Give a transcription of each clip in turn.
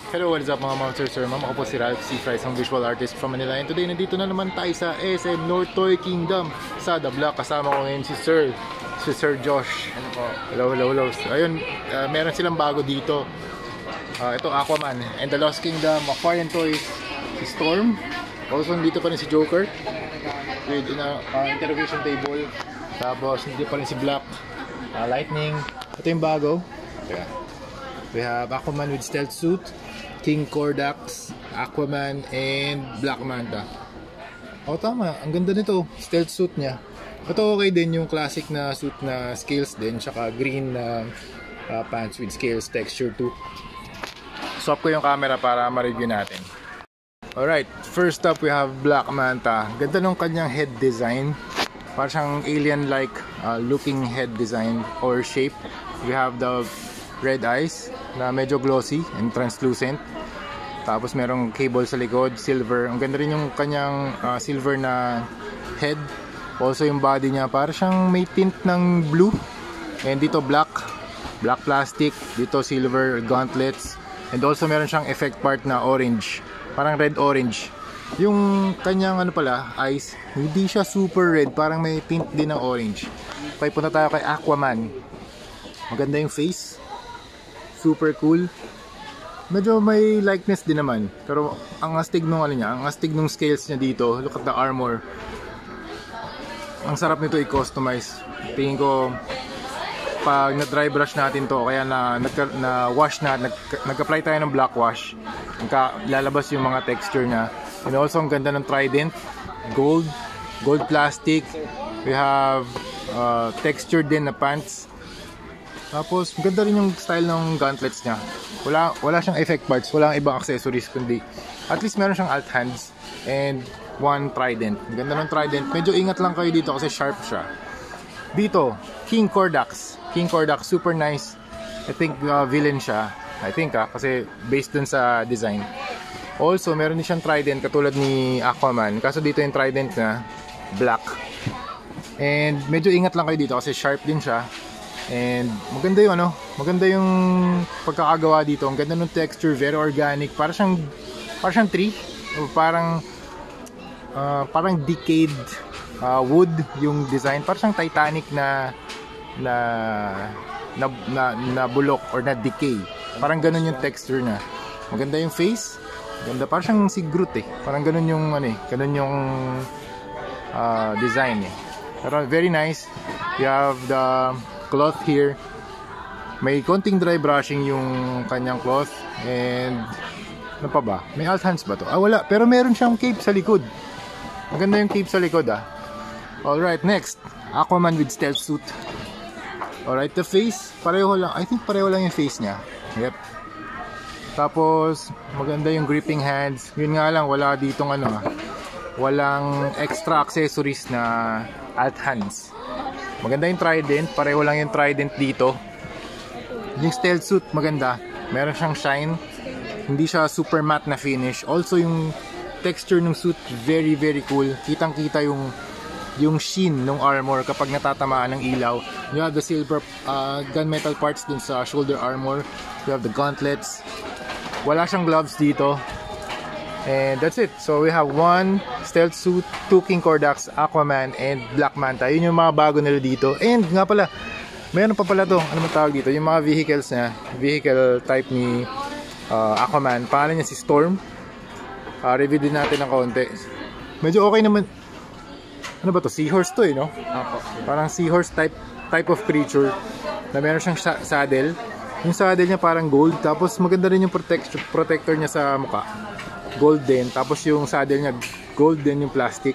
Hello, what is up mga ma'am, sir, ma'am? Ako po si Ralph C. Fry, isang visual artist from Manila. And today, nandito na naman tayo sa SM North Toy Kingdom sa The Block. Kasama ko ngayon si Sir Josh. Ano po? Hello. Ayun, meron silang bago dito. Ito, Aquaman and the Lost Kingdom, Aquarian Toys, si Storm. Also, dito pa rin si Joker with interrogation table. Tapos, hindi pa rin si Black, Lightning. Ito yung bago. Yeah. We have Aquaman with stealth suit, King Kordax, Aquaman, and Black Manta. Tama. Ang ganda nito. Stealth suit niya. Ito okay din yung classic na suit na scales din. Tsaka green pants with scales texture too. Swap ko yung camera para ma-review natin. Alright. First up, we have Black Manta. Ganda nung kanyang head design. Parang siyang alien-like looking head design or shape. We have the red eyes na medyo glossy and translucent. Tapos merong cable sa likod, silver. Ang ganda rin yung kanyang silver na head. Also yung body niya para siyang may tint ng blue. And dito black plastic. Dito silver gauntlets. And also meron siyang effect part na orange. Parang red-orange. Yung kanyang eyes, hindi siya super red. Parang may tint din ng orange. Okay, punta tayo kay Aquaman. Maganda yung face. Super cool. Medyo may likeness din naman. Pero ang astig nung ang astig nung scales niya dito. Look at the armor. Ang sarap nito i-customize. Tingin ko pag na-dry brush natin to, kaya na-wash na, nag-apply tayo ng black wash. Lalabas yung mga texture niya. And also ang ganda ng trident. Gold plastic. We have texture din na pants. Tapos, maganda rin yung style ng gauntlets niya. Wala siyang effect parts, walang ibang accessories, kundi at least meron siyang alt hands and one trident. Ganda ng trident. Medyo ingat lang kayo dito kasi sharp siya. Dito, King Kordax, super nice. I think villain siya. I think kasi based dun sa design. Also, meron din siyang trident katulad ni Aquaman. Kaso dito yung trident na black. And medyo ingat lang kayo dito kasi sharp din siya. And maganda yung pagkakagawa dito. Ang ganda ng texture, very organic. Para siyang tree, o parang decayed wood yung design. Para siyang Titanic na bulok or na decay. Parang ganun yung texture na. Maganda yung face. Maganda, parang siyang si Groot eh. Parang ganun yung design eh. Pero very nice. You have the cloth here. May konting dry brushing yung kanyang cloth. And ano pa ba? May alt hands ba to? Wala. Pero meron siyang cape sa likod. Maganda yung cape sa likod Alright, next. Aquaman with stealth suit. Alright, the face. Pareho lang. I think pareho lang yung face niya. Yep. Tapos, maganda yung gripping hands. Yun nga lang, wala ditong walang extra accessories na alt hands. Maganda yung trident, pareho lang yung trident dito. Yung stealth suit maganda, meron siyang shine. Hindi siya super matte na finish. Also yung texture ng suit very cool. Kitang-kita yung sheen ng armor kapag natatamaan ng ilaw. You have the silver gunmetal parts dun sa shoulder armor. You have the gauntlets. Wala siyang gloves dito. And that's it. So we have one stealth suit, 2 King Kordax, Aquaman, and Black Manta. Yun yung mga bago nila dito. And nga pala, mayroon pa pala to. Ano man tawag dito? Yung mga vehicles niya. Vehicle type ni Aquaman. Pangalan niya si Storm. Review din natin ng konti. Medyo okay naman. Ano ba to? Seahorse to no? Parang seahorse type of creature. Na meron siyang saddle. Yung saddle niya parang gold. Tapos maganda rin yung protector niya sa mukha. Gold din, tapos yung saddle niya gold din yung plastic.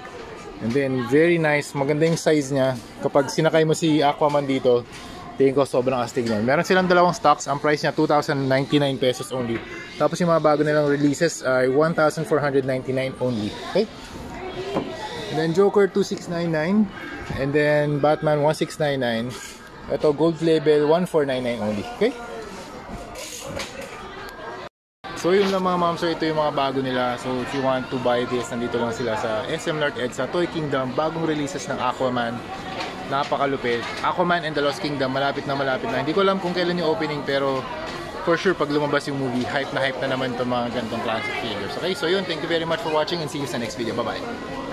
And then very nice, maganda yung size niya. Kapag sinakay mo si Aquaman dito, tingin ko sobrang astig niya. Meron silang dalawang stocks, ang price niya 2,099 pesos only. Tapos yung mga bago nilang releases ay 1,499 only. Okay? And then Joker 2,699, and then Batman 1,699. Ito gold label 1,499 only. Okay? So yun lang mga ma'am, so ito yung mga bago nila. So if you want to buy this, nandito lang sila sa SM North EDSA Toy Kingdom. Bagong releases ng Aquaman. Napakalupit. Aquaman and the Lost Kingdom, malapit na. Hindi ko alam kung kailan yung opening, pero for sure, pag lumabas yung movie, hype na naman itong mga ganitong classic figures. Okay, so yun, thank you very much for watching and see you sa next video. Bye-bye!